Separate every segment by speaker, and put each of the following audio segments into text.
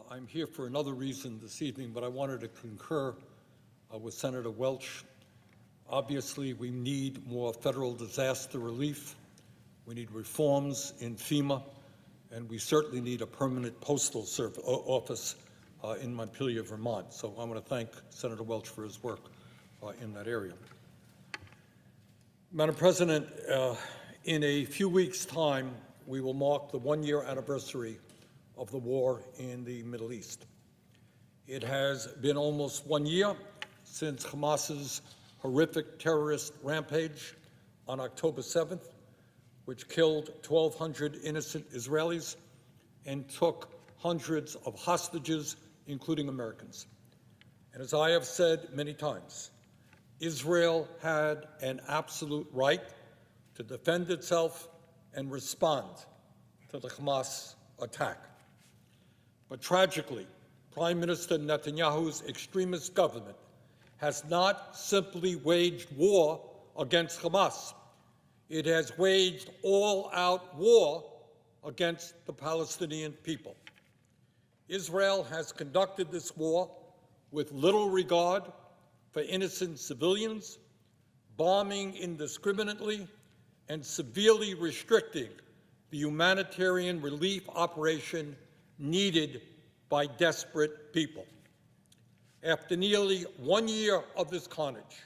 Speaker 1: I'm here for another reason this evening, but I wanted to concur with Senator Welch. Obviously, we need more federal disaster relief. We need reforms in FEMA, and we certainly need a permanent postal office in Montpelier, Vermont. So I want to thank Senator Welch for his work in that area. Madam President, in a few weeks' time, we will mark the one-year anniversary of the war in the Middle East. It has been almost 1 year since Hamas's horrific terrorist rampage on October 7th, which killed 1,200 innocent Israelis and took hundreds of hostages, including Americans. And as I have said many times, Israel had an absolute right to defend itself and respond to the Hamas attack. But tragically, Prime Minister Netanyahu's extremist government has not simply waged war against Hamas. It has waged all-out war against the Palestinian people. Israel has conducted this war with little regard for innocent civilians, bombing indiscriminately, and severely restricting the humanitarian relief operation needed by desperate people. After nearly 1 year of this carnage,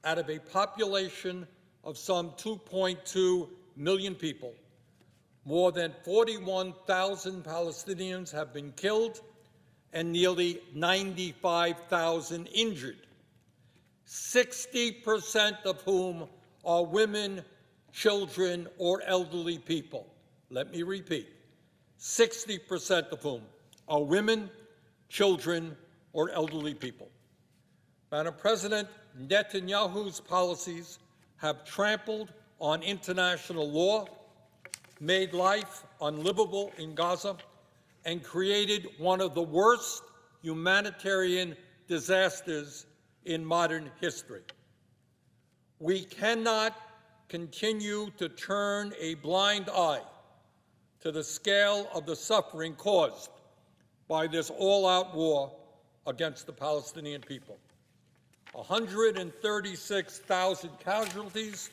Speaker 1: out of a population of some 2.2 million people, more than 41,000 Palestinians have been killed and nearly 95,000 injured, 60% of whom are women, children, or elderly people. Let me repeat, 60% of whom are women, children, or elderly people. Madam President, Netanyahu's policies have trampled on international law, made life unlivable in Gaza, and created one of the worst humanitarian disasters in modern history. We cannot continue to turn a blind eye to the scale of the suffering caused by this all-out war against the Palestinian people. 136,000 casualties,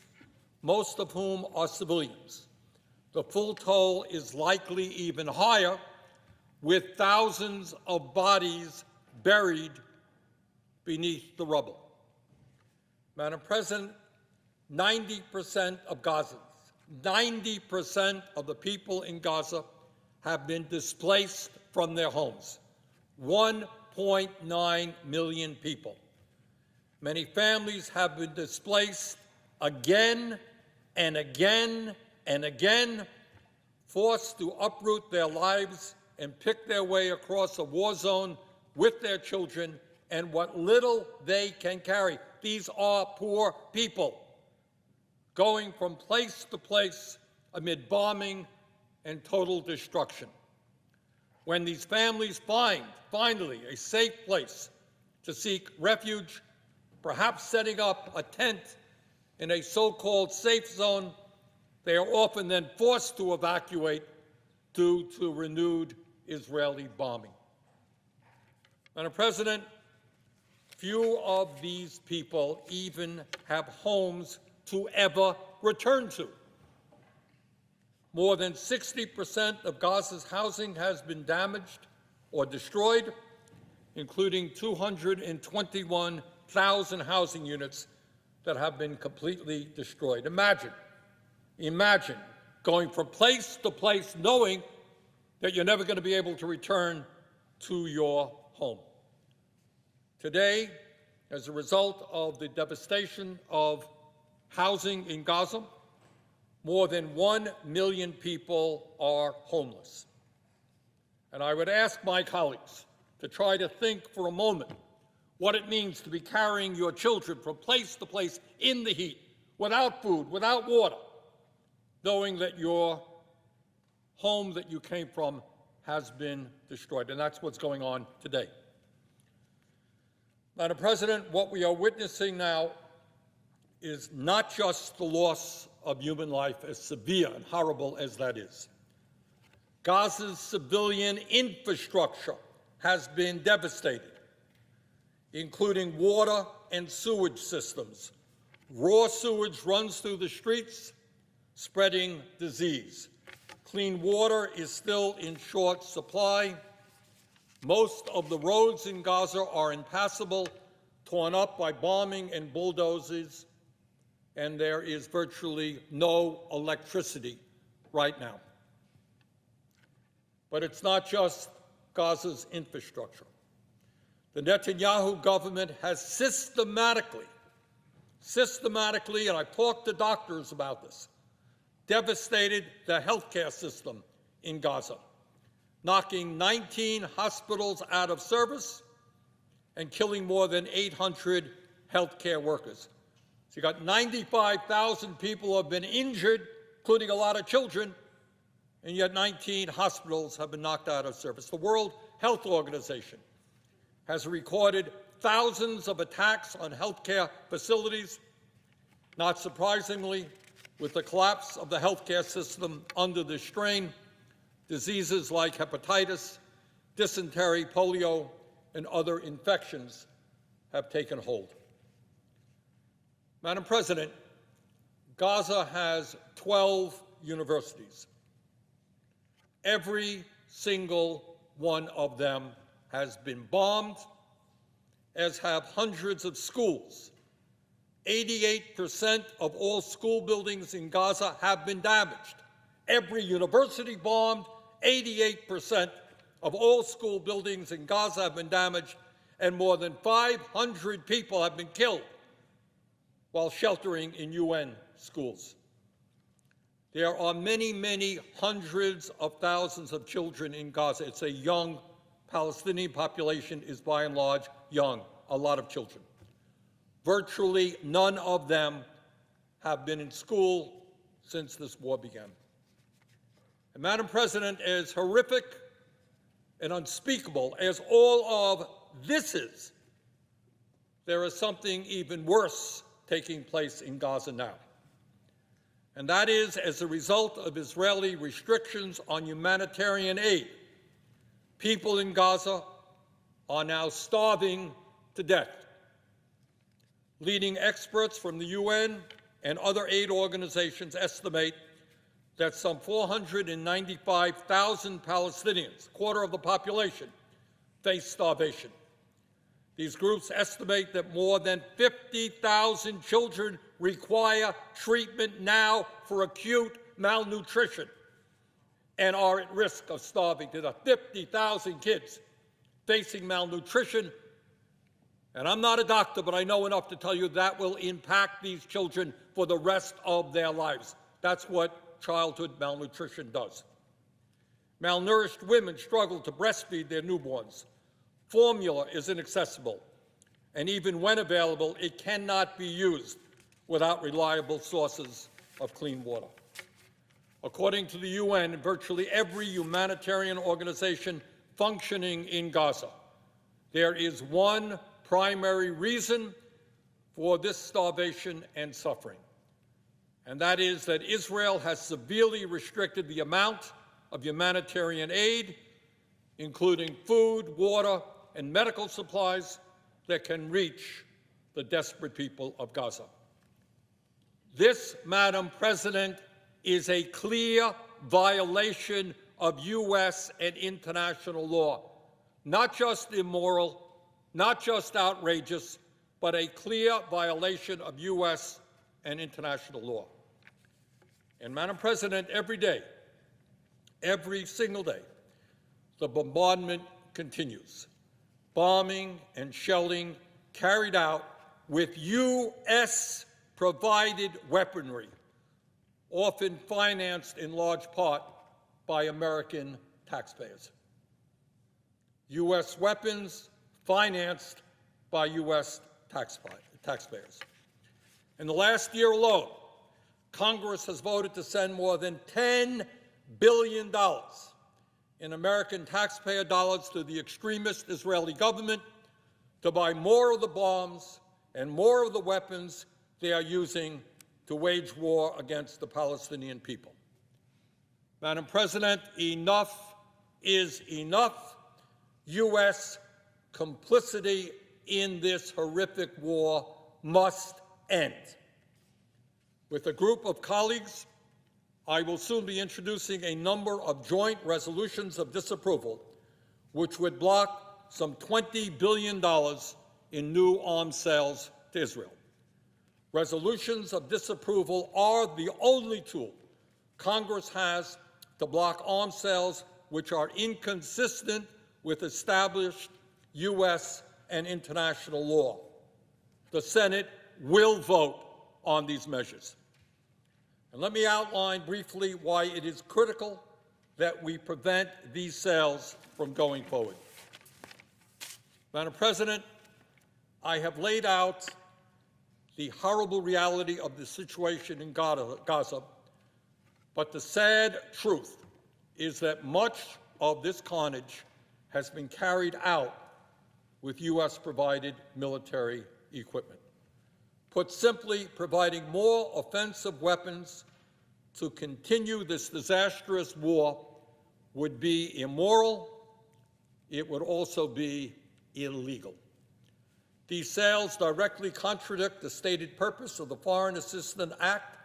Speaker 1: most of whom are civilians. The full toll is likely even higher, with thousands of bodies buried beneath the rubble. Madam President, 90% of Gazans, 90% of the people in Gaza have been displaced from their homes. 1.9 million people. Many families have been displaced again and again and again, forced to uproot their lives and pick their way across a war zone with their children and what little they can carry. These are poor people going from place to place amid bombing and total destruction. When these families find, finally, a safe place to seek refuge, perhaps setting up a tent in a so-called safe zone, they are often then forced to evacuate due to renewed Israeli bombing. Madam President, few of these people even have homes to ever return to. More than 60% of Gaza's housing has been damaged or destroyed, including 221,000 housing units that have been completely destroyed. Imagine going from place to place knowing that you're never going to be able to return to your home. Today, as a result of the devastation of housing in Gaza, more than 1 million people are homeless. And I would ask my colleagues to try to think for a moment what it means to be carrying your children from place to place in the heat, without food, without water, knowing that your home that you came from has been destroyed. And that's what's going on today. Madam President, what we are witnessing now is not just the loss of human life, as severe and horrible as that is. Gaza's civilian infrastructure has been devastated, including water and sewage systems. Raw sewage runs through the streets, spreading disease. Clean water is still in short supply. Most of the roads in Gaza are impassable, torn up by bombing and bulldozers, and there is virtually no electricity right now. But it's not just Gaza's infrastructure. The Netanyahu government has systematically, and I've talked to doctors about this, devastated the healthcare system in Gaza, knocking 19 hospitals out of service and killing more than 800 healthcare workers. So you got 95,000 people who have been injured, including a lot of children, and yet 19 hospitals have been knocked out of service. The World Health Organization has recorded thousands of attacks on healthcare facilities. Not surprisingly, with the collapse of the healthcare system under the strain, diseases like hepatitis, dysentery, polio, and other infections have taken hold. Madam President, Gaza has 12 universities. Every single one of them has been bombed, as have hundreds of schools. 88% of all school buildings in Gaza have been damaged. Every university bombed, 88% of all school buildings in Gaza have been damaged, and more than 500 people have been killed while sheltering in UN schools. There are many, many hundreds of thousands of children in Gaza. It's a young Palestinian population is by and large young, a lot of children. Virtually none of them have been in school since this war began. And Madam President, as horrific and unspeakable as all of this is, there is something even worse taking place in Gaza now. And that is, as a result of Israeli restrictions on humanitarian aid, people in Gaza are now starving to death. Leading experts from the UN and other aid organizations estimate that some 495,000 Palestinians, a quarter of the population, face starvation. These groups estimate that more than 50,000 children require treatment now for acute malnutrition and are at risk of starving. There are 50,000 kids facing malnutrition. And I'm not a doctor, but I know enough to tell you that will impact these children for the rest of their lives. That's what childhood malnutrition does. Malnourished women struggle to breastfeed their newborns. Formula is inaccessible, and even when available, it cannot be used without reliable sources of clean water. According to the UN, virtually every humanitarian organization functioning in Gaza, there is one primary reason for this starvation and suffering, and that is that Israel has severely restricted the amount of humanitarian aid, including food, water, and medical supplies that can reach the desperate people of Gaza. This, Madam President, is a clear violation of U.S. and international law, not just immoral, not just outrageous, but a clear violation of U.S. and international law. And, Madam President, every day, every single day, the bombardment continues. Bombing and shelling carried out with U.S.-provided weaponry, often financed in large part by American taxpayers. U.S. weapons financed by U.S. taxpayers. In the last year alone, Congress has voted to send more than $10 billion in American taxpayer dollars to the extremist Israeli government to buy more of the bombs and more of the weapons they are using to wage war against the Palestinian people. Madam President, enough is enough. U.S. complicity in this horrific war must end. With a group of colleagues, I will soon be introducing a number of joint resolutions of disapproval, which would block some $20 billion in new arms sales to Israel. Resolutions of disapproval are the only tool Congress has to block arms sales which are inconsistent with established U.S. and international law. The Senate will vote on these measures. And let me outline briefly why it is critical that we prevent these sales from going forward. Madam President, I have laid out the horrible reality of the situation in Gaza, but the sad truth is that much of this carnage has been carried out with U.S.-provided military equipment. Put simply, providing more offensive weapons to continue this disastrous war would be immoral. It would also be illegal. These sales directly contradict the stated purpose of the Foreign Assistance Act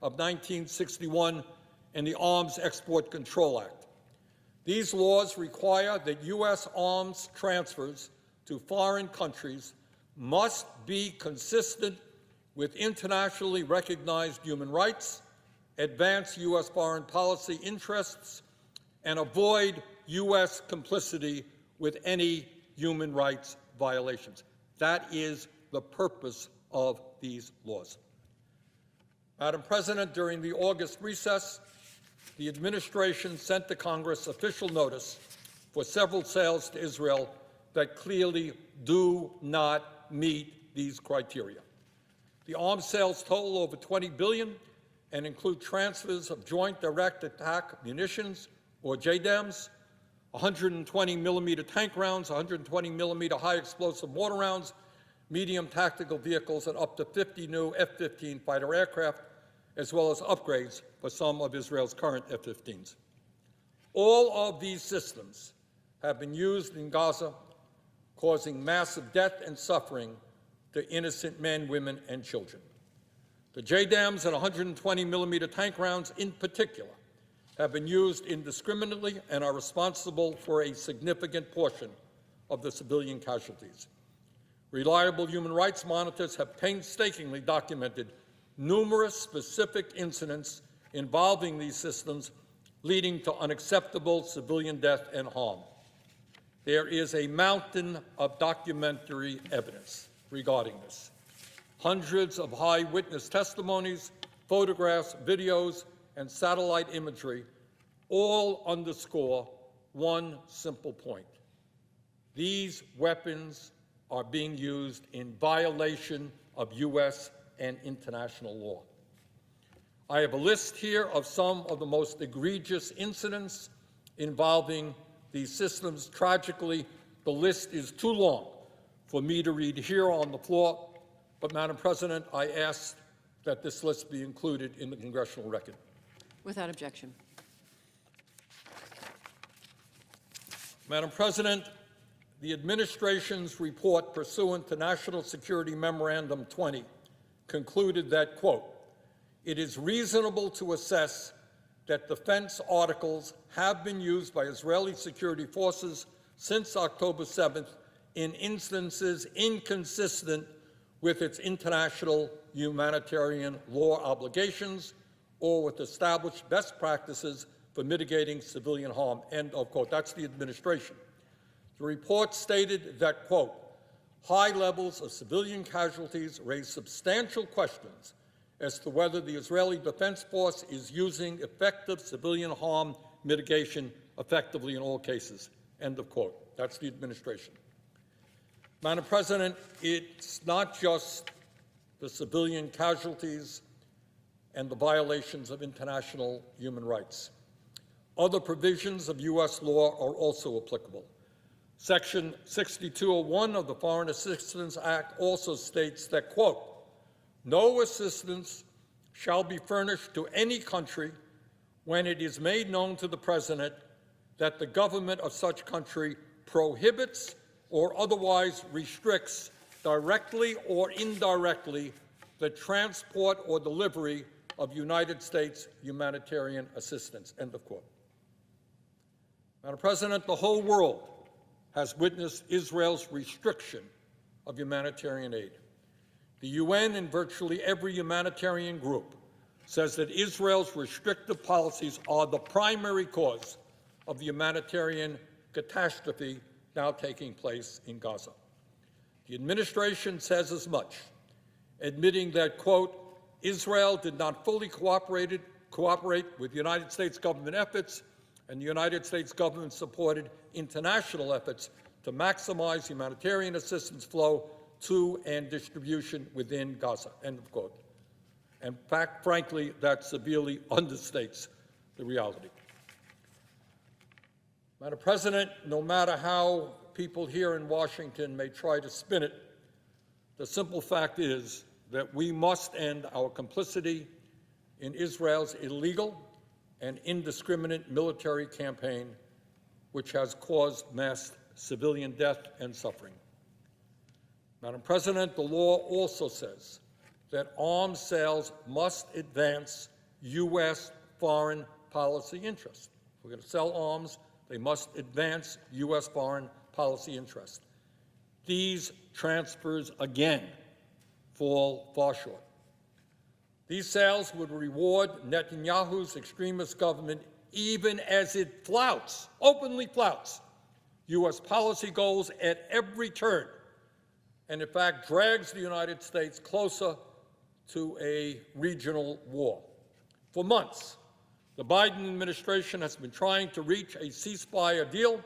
Speaker 1: of 1961 and the Arms Export Control Act. These laws require that U.S. arms transfers to foreign countries must be consistent with internationally recognized human rights, advance U.S. foreign policy interests, and avoid U.S. complicity with any human rights violations. That is the purpose of these laws. Madam President, during the August recess, the administration sent to Congress official notice for several sales to Israel that clearly do not meet these criteria. The arms sales total over $20 billion and include transfers of Joint Direct Attack Munitions, or JDAMs, 120-millimeter tank rounds, 120-millimeter high-explosive mortar rounds, medium tactical vehicles, and up to 50 new F-15 fighter aircraft, as well as upgrades for some of Israel's current F-15s. All of these systems have been used in Gaza, causing massive death and suffering to innocent men, women, and children. The JDAMs and 120-millimeter tank rounds in particular have been used indiscriminately and are responsible for a significant portion of the civilian casualties. Reliable human rights monitors have painstakingly documented numerous specific incidents involving these systems, leading to unacceptable civilian death and harm. There is a mountain of documentary evidence regarding this. Hundreds of eyewitness testimonies, photographs, videos, and satellite imagery all underscore one simple point. These weapons are being used in violation of U.S. and international law. I have a list here of some of the most egregious incidents involving these systems. Tragically, the list is too long for me to read here on the floor, but Madam President, I ask that this list be included in the congressional record.
Speaker 2: Without objection.
Speaker 1: Madam President, the administration's report pursuant to National Security Memorandum 20 concluded that, quote, it is reasonable to assess that defense articles have been used by Israeli security forces since October 7th in instances inconsistent with its international humanitarian law obligations or with established best practices for mitigating civilian harm, end of quote. That's the administration. The report stated that, quote, high levels of civilian casualties raise substantial questions as to whether the Israeli Defense Force is using effective civilian harm mitigation effectively in all cases, end of quote. That's the administration. Madam President, it's not just the civilian casualties and the violations of international human rights. Other provisions of U.S. law are also applicable. Section 6201 of the Foreign Assistance Act also states that, quote, no assistance shall be furnished to any country when it is made known to the President that the government of such country prohibits or otherwise restricts directly or indirectly the transport or delivery of United States humanitarian assistance, end of quote. Madam President, the whole world has witnessed Israel's restriction of humanitarian aid. The UN and virtually every humanitarian group says that Israel's restrictive policies are the primary cause of the humanitarian catastrophe now taking place in Gaza. The administration says as much, admitting that, quote, Israel did not fully cooperate with United States government efforts, and the United States government supported international efforts to maximize humanitarian assistance flow to and distribution within Gaza, end of quote. In fact, frankly, that severely understates the reality. Madam President, no matter how people here in Washington may try to spin it, the simple fact is that we must end our complicity in Israel's illegal and indiscriminate military campaign, which has caused mass civilian death and suffering. Madam President, the law also says that arms sales must advance U.S. foreign policy interests. If we're going to sell arms, they must advance U.S. foreign policy interests. These transfers, again, fall far short. These sales would reward Netanyahu's extremist government even as it flouts, openly flouts, U.S. policy goals at every turn, and in fact drags the United States closer to a regional war. For months, the Biden administration has been trying to reach a ceasefire deal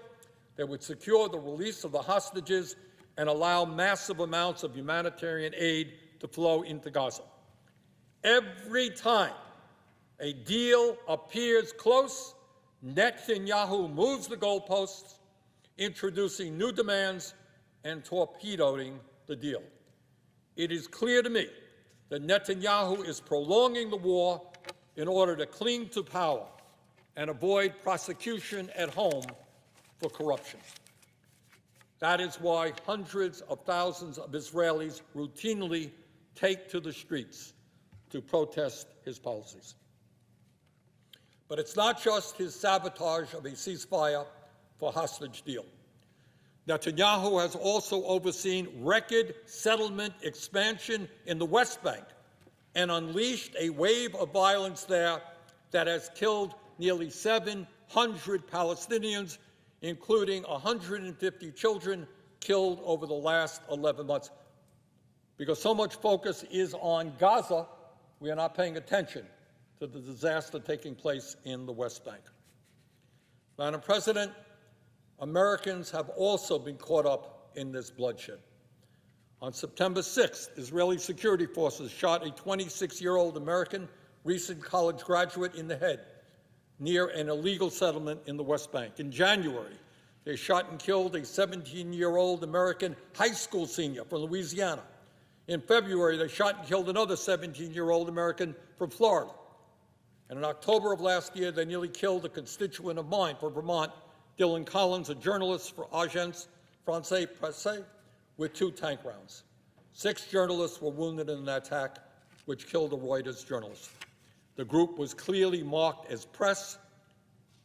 Speaker 1: that would secure the release of the hostages and allow massive amounts of humanitarian aid to flow into Gaza. Every time a deal appears close, Netanyahu moves the goalposts, introducing new demands and torpedoing the deal. It is clear to me that Netanyahu is prolonging the war in order to cling to power and avoid prosecution at home for corruption. That is why hundreds of thousands of Israelis routinely take to the streets to protest his policies. But it's not just his sabotage of a ceasefire for hostage deal. Netanyahu has also overseen record settlement expansion in the West Bank and unleashed a wave of violence there that has killed nearly 700 Palestinians, including 150 children killed over the last 11 months. Because so much focus is on Gaza, we are not paying attention to the disaster taking place in the West Bank. Madam President, Americans have also been caught up in this bloodshed. On September 6th, Israeli security forces shot a 26-year-old American recent college graduate in the head near an illegal settlement in the West Bank. In January, they shot and killed a 17-year-old American high school senior from Louisiana. In February, they shot and killed another 17-year-old American from Florida. And in October of last year, they nearly killed a constituent of mine from Vermont, Dylan Collins, a journalist for Agence France-Presse, with 2 tank rounds. 6 journalists were wounded in an attack which killed a Reuters journalist. The group was clearly marked as press.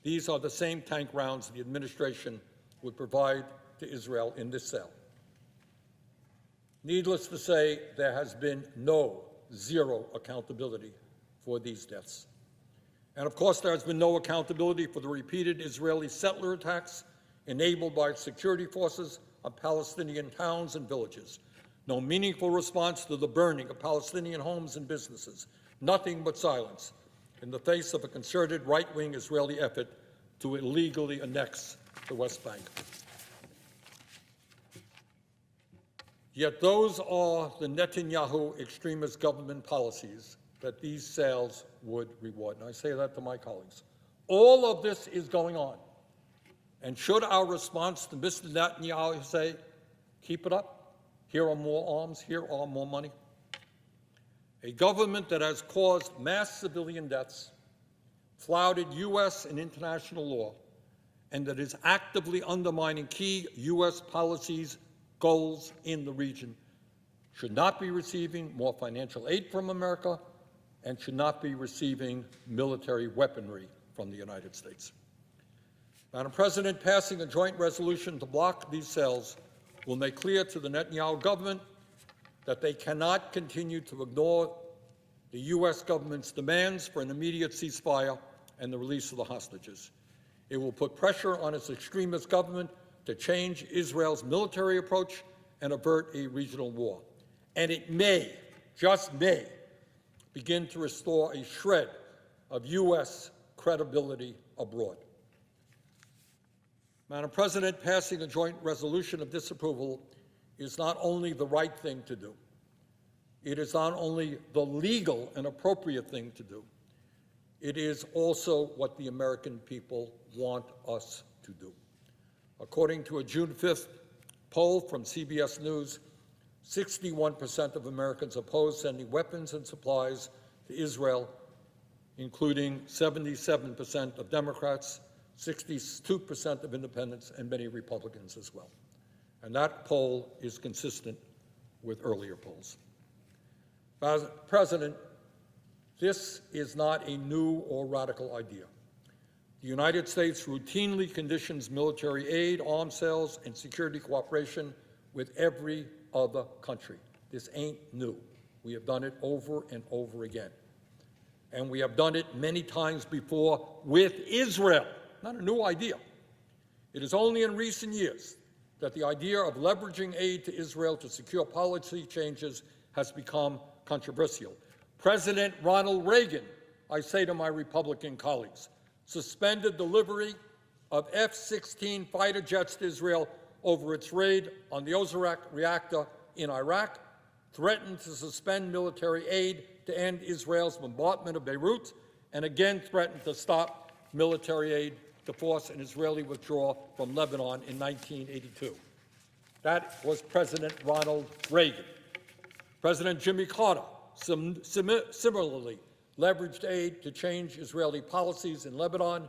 Speaker 1: These are the same tank rounds the administration would provide to Israel in this sale. Needless to say, there has been zero accountability for these deaths. And of course, there has been no accountability for the repeated Israeli settler attacks enabled by security forces on Palestinian towns and villages. No meaningful response to the burning of Palestinian homes and businesses. Nothing but silence in the face of a concerted right-wing Israeli effort to illegally annex the West Bank. Yet those are the Netanyahu extremist government policies that these sales would reward. And I say that to my colleagues. All of this is going on. And should our response to Mr. Netanyahu say, keep it up, here are more arms, here are more money? A government that has caused mass civilian deaths, flouted U.S. and international law, and that is actively undermining key U.S. policies, goals in the region, should not be receiving more financial aid from America and should not be receiving military weaponry from the United States. Madam President, passing a joint resolution to block these sales will make clear to the Netanyahu government that they cannot continue to ignore the U.S. government's demands for an immediate ceasefire and the release of the hostages. It will put pressure on its extremist government to change Israel's military approach and avert a regional war. And it may, just may, begin to restore a shred of U.S. credibility abroad. Madam President, passing a joint resolution of disapproval is not only the right thing to do, it is not only the legal and appropriate thing to do, it is also what the American people want us to do. According to a June 5th poll from CBS News, 61% of Americans oppose sending weapons and supplies to Israel, including 77% of Democrats, 62% of independents, and many Republicans as well. And that poll is consistent with earlier polls. Madam President, this is not a new or radical idea. The United States routinely conditions military aid, arms sales, and security cooperation with every other country. This ain't new. We have done it over and over again. And we have done it many times before with Israel. Not a new idea. It is only in recent years that the idea of leveraging aid to Israel to secure policy changes has become controversial. President Ronald Reagan, I say to my Republican colleagues, suspended delivery of F-16 fighter jets to Israel over its raid on the Ozark reactor in Iraq, threatened to suspend military aid to end Israel's bombardment of Beirut, and again threatened to stop military aid to force an Israeli withdrawal from Lebanon in 1982. That was President Ronald Reagan. President Jimmy Carter similarly leveraged aid to change Israeli policies in Lebanon.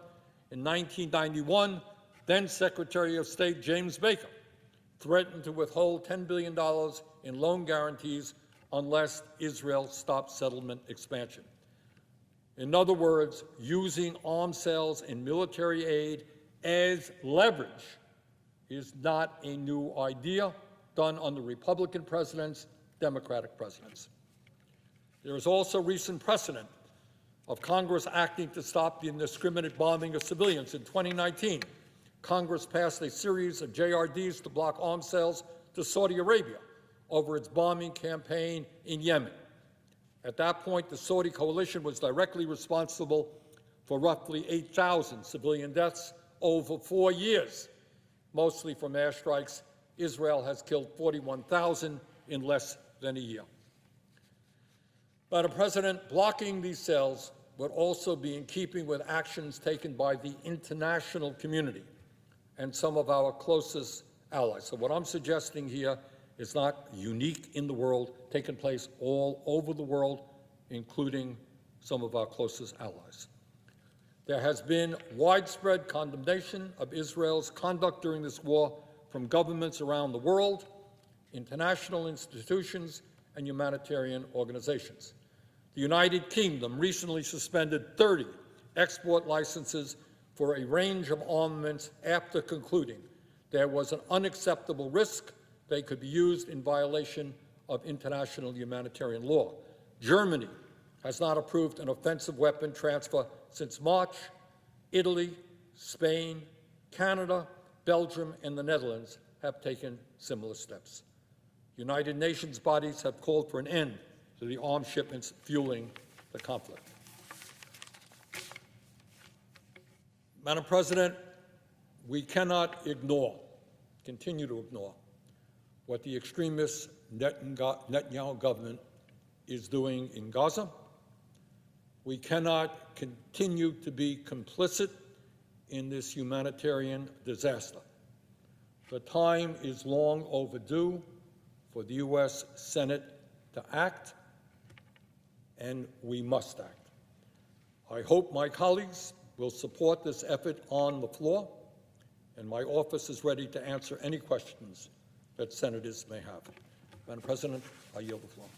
Speaker 1: In 1991, then Secretary of State James Baker threatened to withhold $10 billion in loan guarantees unless Israel stopped settlement expansion. In other words, using arms sales and military aid as leverage is not a new idea done under Republican presidents, Democratic presidents. There is also recent precedent of Congress acting to stop the indiscriminate bombing of civilians. In 2019, Congress passed a series of JRDs to block arms sales to Saudi Arabia over its bombing campaign in Yemen. At that point, the Saudi coalition was directly responsible for roughly 8,000 civilian deaths over 4 years, mostly from airstrikes. Israel has killed 41,000 in less than a year. Madam President, blocking these sales would also be in keeping with actions taken by the international community and some of our closest allies. So what I'm suggesting here is not unique in the world, taking place all over the world, including some of our closest allies. There has been widespread condemnation of Israel's conduct during this war from governments around the world, international institutions, and humanitarian organizations. The United Kingdom recently suspended 30 export licenses for a range of armaments after concluding there was an unacceptable risk they could be used in violation of international humanitarian law. Germany has not approved an offensive weapon transfer since March. Italy, Spain, Canada, Belgium, and the Netherlands have taken similar steps. United Nations bodies have called for an end to the arms shipments fueling the conflict. Madam President, we cannot continue to ignore what the extremist Netanyahu government is doing in Gaza. We cannot continue to be complicit in this humanitarian disaster. The time is long overdue for the U.S. Senate to act, and we must act. I hope my colleagues will support this effort on the floor. and my office is ready to answer any questions that senators may have. Madam President, I yield the floor.